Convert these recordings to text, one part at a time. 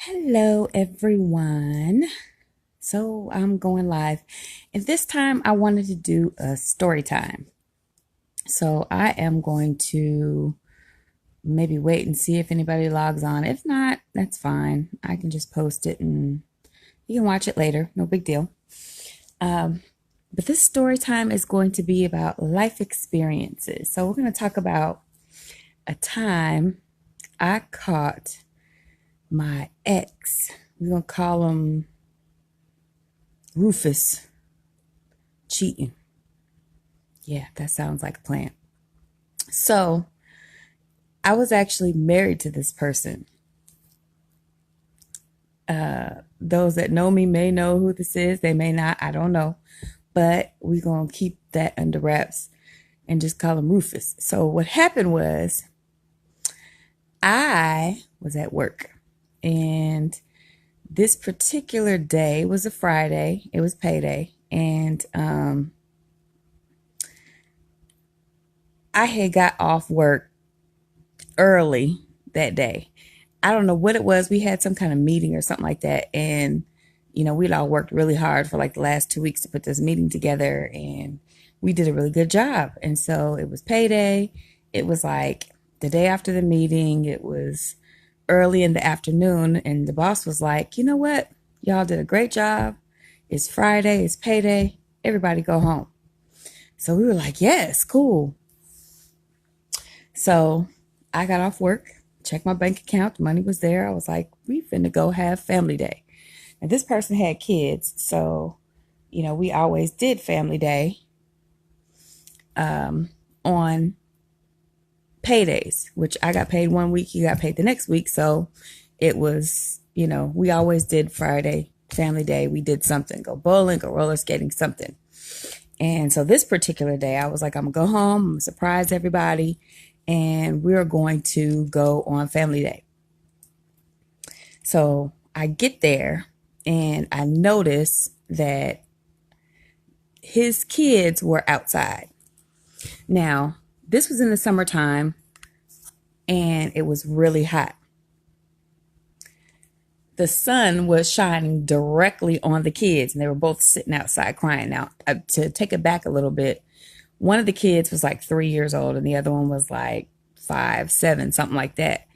Hello, everyone. So I'm going live, and this time I wanted to do a story time. So I am going to maybe wait and see if anybody logs on. If not, that's fine. I can just post it and you can watch it later. No big deal. But this story time is going to be about life experiences. So we're going to talk about a time I caught my ex. We're going to call him Rufus, cheating. Yeah, that sounds like a plan. So I was actually married to this person. Those that know me may know who this is. They may not. I don't know. But we're going to keep that under wraps and just call him Rufus. So what happened was I was at work, and this particular day was a Friday. It was payday. And I had got off work early that day. I don't know what it was. We had some kind of meeting or something like that. And, we'd all worked really hard for like the last 2 weeks to put this meeting together. And we did a really good job. And so it was payday. It was like the day after the meeting. It was early in the afternoon. And the boss was like, you know what? Y'all did a great job. It's Friday. It's payday. Everybody go home. So we were like, yes, cool. So I got off work, checked my bank account, the money was there. I was like, we finna go have family day. And this person had kids, so, we always did family day on paydays, which I got paid one week, you got paid the next week. So it was, we always did Friday, family day. We did something, go bowling, go roller skating, something. And so this particular day, I was like, I'm gonna go home, I'm gonna surprise everybody, and we're going to go on family day. So I get there and I notice that his kids were outside. Now, this was in the summertime and it was really hot. The sun was shining directly on the kids and they were both sitting outside crying. Now, to take it back a little bit, one of the kids was like 3 years old and the other one was like 5, 7, something like that.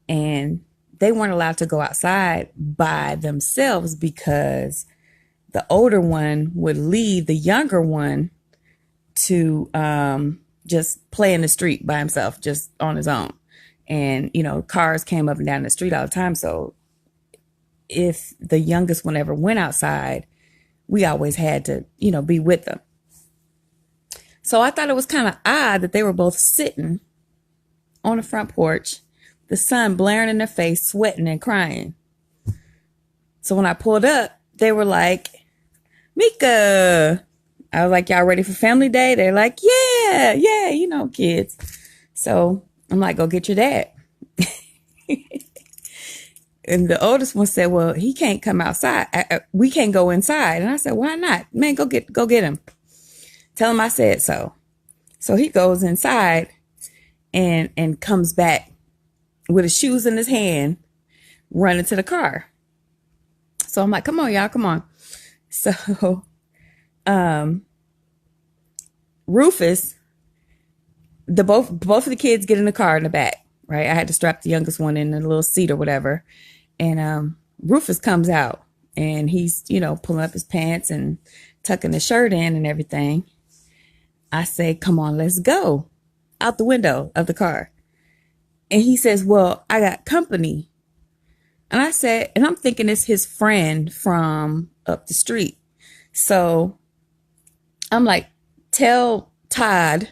And they weren't allowed to go outside by themselves because the older one would leave the younger one to just play in the street by himself, just on his own. And, cars came up and down the street all the time. So if the youngest one ever went outside, we always had to, be with them. So I thought it was kind of odd that they were both sitting on the front porch, the sun blaring in their face, sweating and crying. So when I pulled up, they were like, Mika. I was like, y'all ready for family day? They're like, yeah, kids. So I'm like, go get your dad. And the oldest one said, well, he can't come outside. We can't go inside. And I said, why not? Man, go get him. Tell him I said so. So he goes inside and comes back with his shoes in his hand, running to the car. So I'm like, come on, y'all, come on. So Rufus, both of the kids get in the car in the back, right? I had to strap the youngest one in a little seat or whatever. And Rufus comes out and he's, pulling up his pants and tucking his shirt in and everything. I say, come on, let's go, out the window of the car. And he says, well, I got company. And I said, and I'm thinking it's his friend from up the street. So I'm like, tell Todd,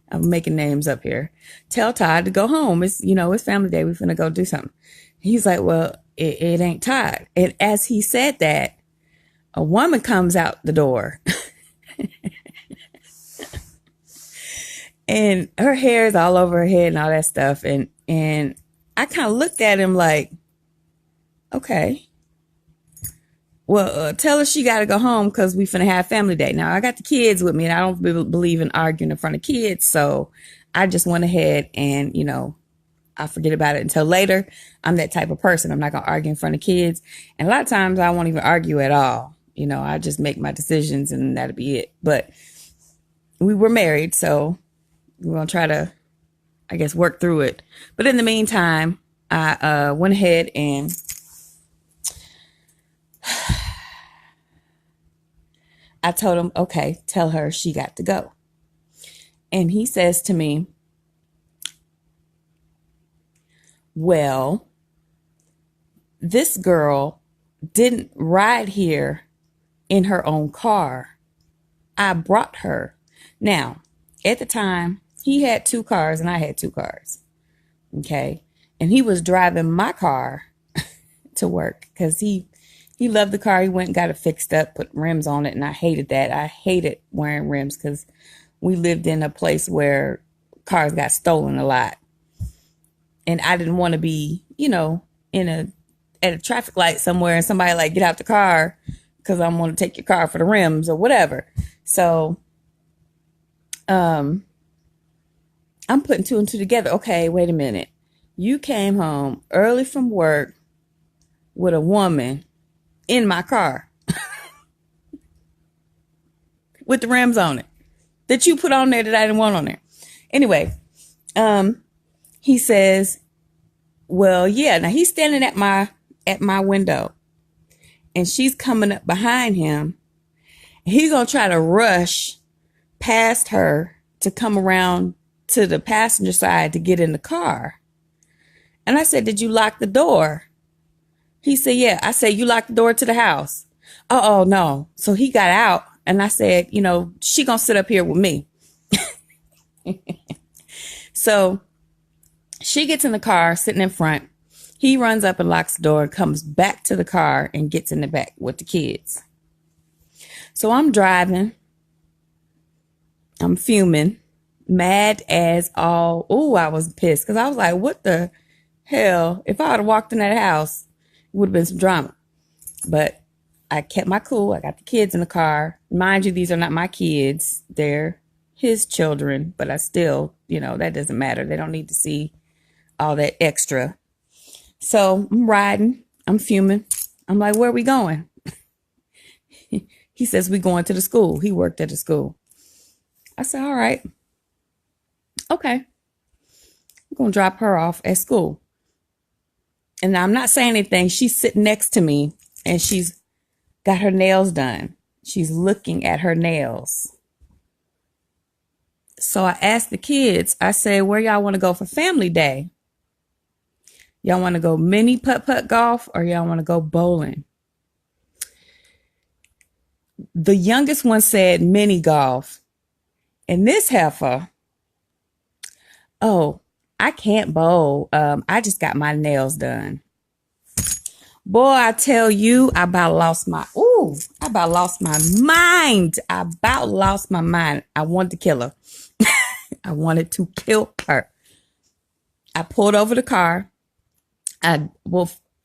I'm making names up here. Tell Todd to go home. It's, it's family day. We're finna go do something. He's like, well, it ain't Todd. And as he said that, a woman comes out the door. And her hair is all over her head and all that stuff. And I kind of looked at him like, okay, well, tell her she got to go home because we finna have family day. Now, I got the kids with me and I don't believe in arguing in front of kids. So I just went ahead and, I forget about it until later. I'm that type of person. I'm not going to argue in front of kids. And a lot of times I won't even argue at all. You know, I just make my decisions and that'll be it. But we were married, so we're going to try to, I guess, work through it. But in the meantime, I went ahead and I told him, okay, tell her she got to go. And he says to me, well, this girl didn't ride here in her own car. I brought her. Now, at the time, he had 2 cars and I had 2 cars. Okay. And he was driving my car to work because he loved the car. He went and got it fixed up, put rims on it. And I hated that. I hated wearing rims because we lived in a place where cars got stolen a lot. And I didn't want to be, you know, at a traffic light somewhere and somebody like, get out the car because I'm going to take your car for the rims or whatever. So I'm putting 2 and 2 together. Okay, wait a minute. You came home early from work with a woman in my car with the rims on it that you put on there that I didn't want on there. Anyway, he says, well, yeah, now he's standing at my window and she's coming up behind him. He's going to try to rush past her to come around to the passenger side to get in the car. And I said, did you lock the door? He said, yeah. I said, you locked the door to the house? Oh, no. So he got out and I said, you know, she going to sit up here with me. So she gets in the car, sitting in front. He runs up and locks the door and comes back to the car and gets in the back with the kids. So I'm driving. I'm fuming, mad as all. Oh, I was pissed because I was like, what the hell? If I had walked in that house, it would have been some drama. But I kept my cool. I got the kids in the car. Mind you, these are not my kids. They're his children. But I still, you know, that doesn't matter. They don't need to see all that extra. So I'm riding. I'm fuming. I'm like, where are we going? He says, we going to the school. He worked at the school. I said, all right. Okay. I'm going to drop her off at school. And I'm not saying anything. She's sitting next to me and she's got her nails done. She's looking at her nails. So I asked the kids, I said, where y'all want to go for family day? Y'all want to go mini putt-putt golf or y'all want to go bowling? The youngest one said mini golf. And this heifer, oh, I can't bowl. I just got my nails done. Boy, I tell you, I about lost my mind. I about lost my mind. I wanted to kill her. I wanted to kill her. I pulled over the car.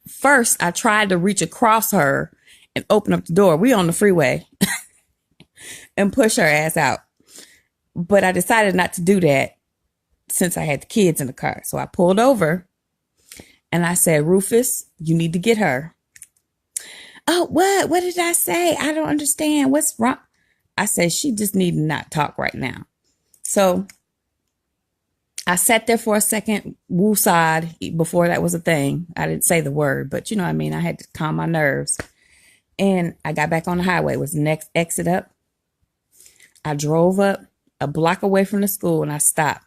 First I tried to reach across her and open up the door. We on the freeway and push her ass out. But I decided not to do that since I had the kids in the car. So I pulled over and I said, Rufus, you need to get her. Oh, what? What did I say? I don't understand. What's wrong? I said, she just need to not talk right now. So I sat there for a second, woo-side, before that was a thing. I didn't say the word, but you know what I mean? I had to calm my nerves. And I got back on the highway. It was the next exit up. I drove up a block away from the school and I stopped.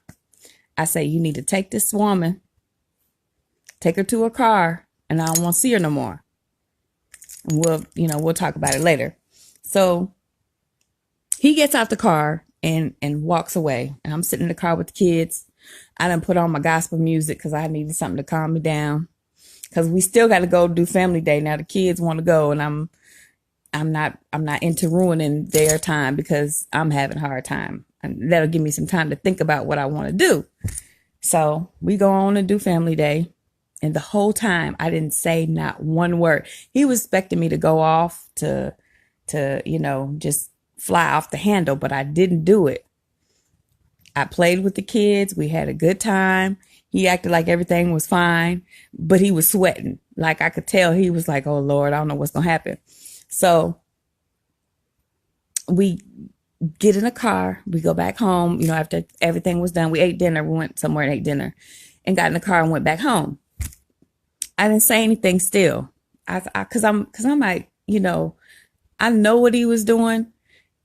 I said, you need to take this woman, take her to her car, and I don't want to see her no more. And we'll talk about it later. So he gets out the car and walks away. And I'm sitting in the car with the kids. I done put on my gospel music because I needed something to calm me down. Because we still got to go do family day. Now the kids want to go and I'm not into ruining their time because I'm having a hard time. And that'll give me some time to think about what I want to do. So we go on and do family day. And the whole time I didn't say not one word. He was expecting me to go off to just fly off the handle, but I didn't do it. I played with the kids. We had a good time. He acted like everything was fine, but he was sweating. Like I could tell he was like, oh Lord, I don't know what's going to happen. So we get in a car. We go back home. You know, after everything was done, we ate dinner. We went somewhere and ate dinner and got in the car and went back home. I didn't say anything still. Cause I'm like, you know, I know what he was doing,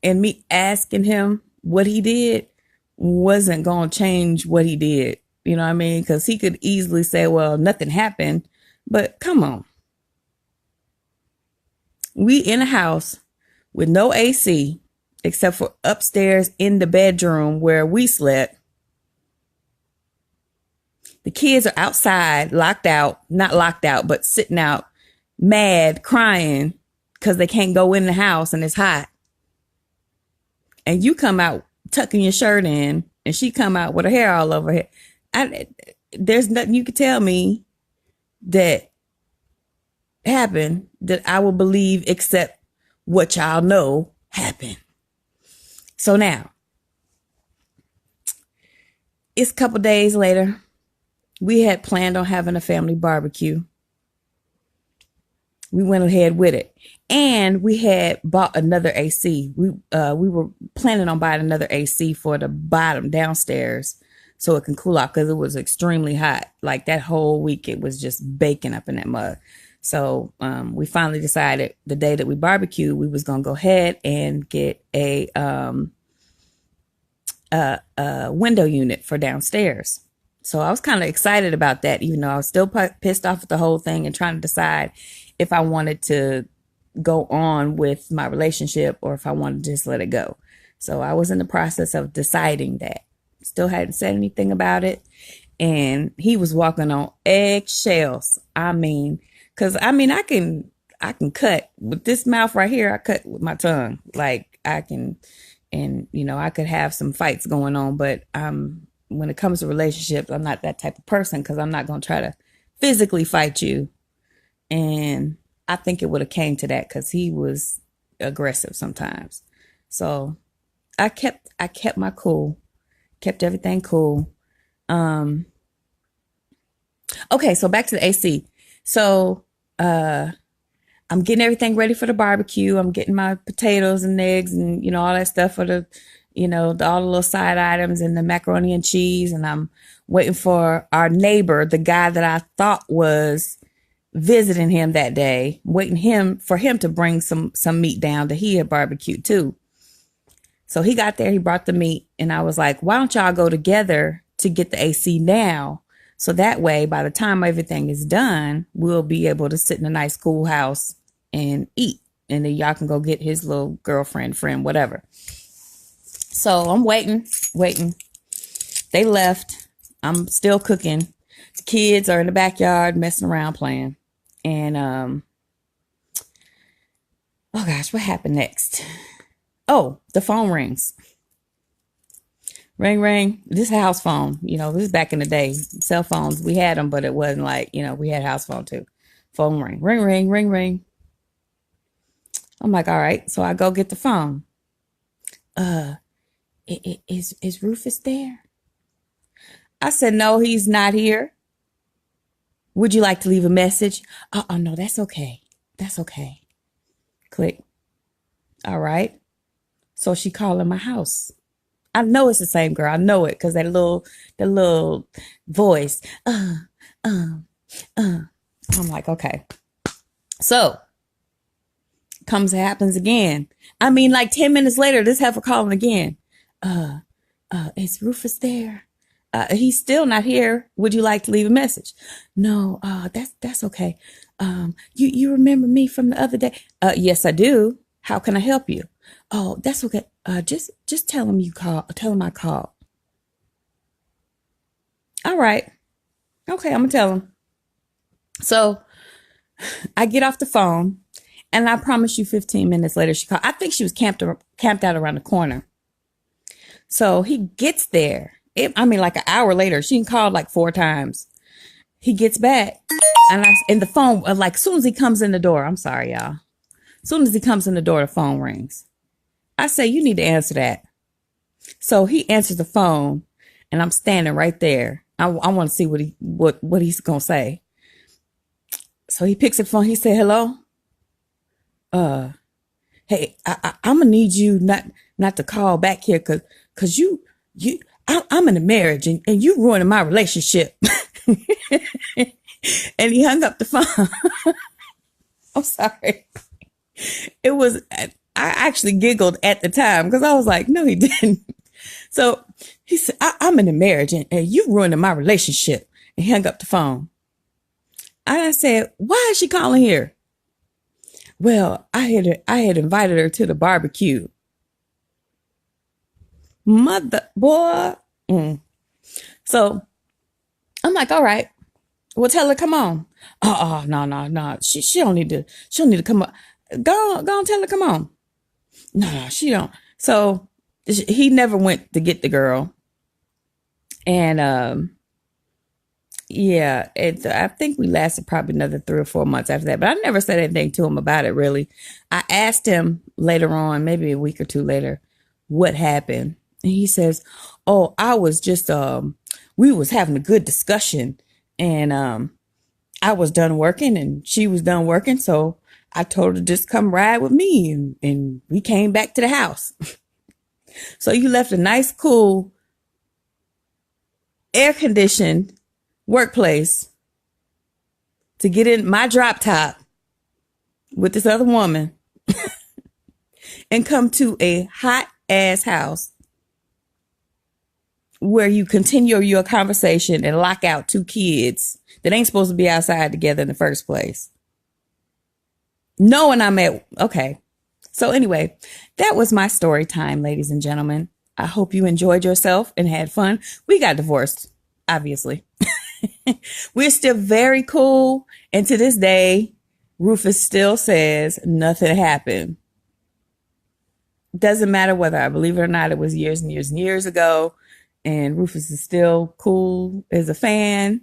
and me asking him what he did wasn't going to change what he did. You know what I mean? Cause he could easily say, well, nothing happened, but come on. We in a house with no AC except for upstairs in the bedroom where we slept. The kids are outside, locked out, not locked out, but sitting out, mad, crying because they can't go in the house and it's hot. And you come out tucking your shirt in, and she come out with her hair all over her head. There's nothing you could tell me that happened that I will believe except what y'all know happened. So now, it's a couple days later. We had planned on having a family barbecue. We went ahead with it. And we had bought another AC. We were planning on buying another AC for the bottom downstairs so it can cool off, because it was extremely hot. Like that whole week, it was just baking up in that mug. So we finally decided the day that we barbecued, we was going to go ahead and get a window unit for downstairs. So I was kind of excited about that, even though I was still pissed off at the whole thing and trying to decide if I wanted to go on with my relationship or if I wanted to just let it go. So I was in the process of deciding that. Still hadn't said anything about it. And he was walking on eggshells. I mean, because I can cut with this mouth right here. I cut with my tongue. Like I can, and you know, I could have some fights going on, but when it comes to relationships, I'm not that type of person, because I'm not going to try to physically fight you. And I think it would have came to that because he was aggressive sometimes. So I kept my cool, kept everything cool. Okay, so back to the AC. So I'm getting everything ready for the barbecue. I'm getting my potatoes and eggs and, you know, all that stuff for the, you know, all the little side items and the macaroni and cheese. And I'm waiting for our neighbor, the guy that I thought was visiting him that day, waiting for him to bring some meat down that he had barbecued too. So he got there, he brought the meat, and I was like, why don't y'all go together to get the AC now? So that way, by the time everything is done, we'll be able to sit in a nice cool house and eat. And then y'all can go get his little girlfriend, friend, whatever. So I'm waiting. They left. I'm still cooking. The kids are in the backyard messing around playing. And, oh gosh, what happened next? Oh, the phone rings. Ring, ring. This is a house phone. You know, this is back in the day. Cell phones, we had them, but it wasn't like, you know, we had a house phone too. Phone ring. Ring, ring, ring, ring. I'm like, all right. So I go get the phone. Is Rufus there? I said, no, he's not here. Would you like to leave a message? Oh, no, that's okay. That's okay. Click. All right. So she calling my house. I know it's the same girl. I know it because that little voice. I'm like, okay. So happens again. I mean, like 10 minutes later, this heifer calling again. Is Rufus there? He's still not here. Would you like to leave a message? No, that's okay. You remember me from the other day? Yes, I do. How can I help you? Oh, that's okay. Just tell him you call. Tell him I called. All right. Okay, I'm gonna tell him. So I get off the phone, and I promise you 15 minutes later she called. I think she was camped out around the corner. So he gets there. Like an hour later, she called like 4 times. He gets back, and the phone, like, as soon as he comes in the door, I'm sorry, y'all. As soon as he comes in the door, the phone rings. I say, you need to answer that. So he answers the phone, and I'm standing right there. I want to see what he's gonna say. So he picks up the phone. He said, "Hello, uh, hey, I'm gonna need you not to call back here because I'm in a marriage and you ruining my relationship." And he hung up the phone. I'm sorry. It was, I actually giggled at the time because I was like, no, he didn't. So he said, I'm in a marriage and you ruining my relationship. And he hung up the phone. And I said, why is she calling here? Well, I had invited her to the barbecue. Mother boy. So I'm like, all right, well, tell her, come on. Oh, no. She don't need to come up. Go on, tell her, come on. No, she don't. So he never went to get the girl. And, yeah, I think we lasted probably another 3 or 4 months after that, but I never said anything to him about it really. I asked him later on, maybe a week or two later, what happened. And he says, oh, I was just, we was having a good discussion and, I was done working and she was done working. So I told her to just come ride with me and we came back to the house. So you left a nice, cool, air conditioned workplace to get in my drop top with this other woman and come to a hot ass house where you continue your conversation and lock out 2 kids that ain't supposed to be outside together in the first place. Knowing I'm at, okay. So anyway, that was my story time, ladies and gentlemen. I hope you enjoyed yourself and had fun. We got divorced, obviously. We're still very cool. And to this day, Rufus still says nothing happened. Doesn't matter whether I believe it or not. It was years and years and years ago. And Rufus is still cool as a fan.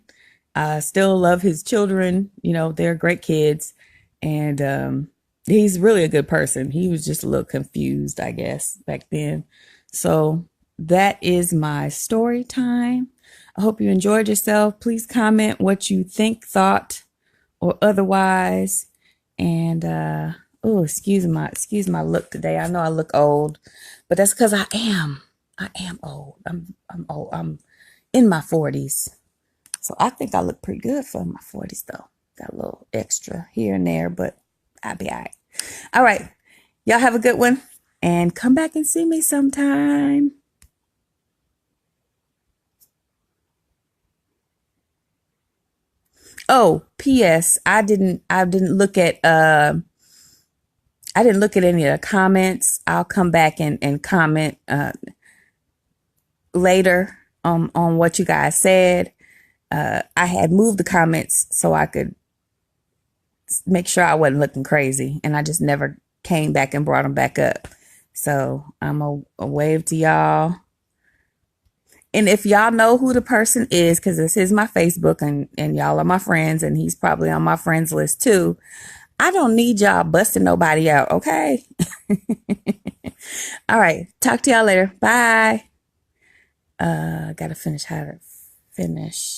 Still love his children. You know, they're great kids. And he's really a good person. He was just a little confused, I guess, back then. So that is my story time. I hope you enjoyed yourself. Please comment what you think, thought, or otherwise. And oh, excuse my look today. I know I look old, but that's because I am old. I'm old. I'm in my 40s. So I think I look pretty good for my 40s though. Got a little extra here and there, but I'll be all right. All right. Y'all have a good one and come back and see me sometime. Oh, P.S. I didn't look at any of the comments. I'll come back and comment later on what you guys said. I had moved the comments so I could make sure I wasn't looking crazy, and I just never came back and brought them back up. So I'm a wave to y'all. And if y'all know who the person is, because this is my Facebook and y'all are my friends, and he's probably on my friends list too, I don't need y'all busting nobody out, okay? All right. Talk to y'all later. Bye. Gotta finish how to finish.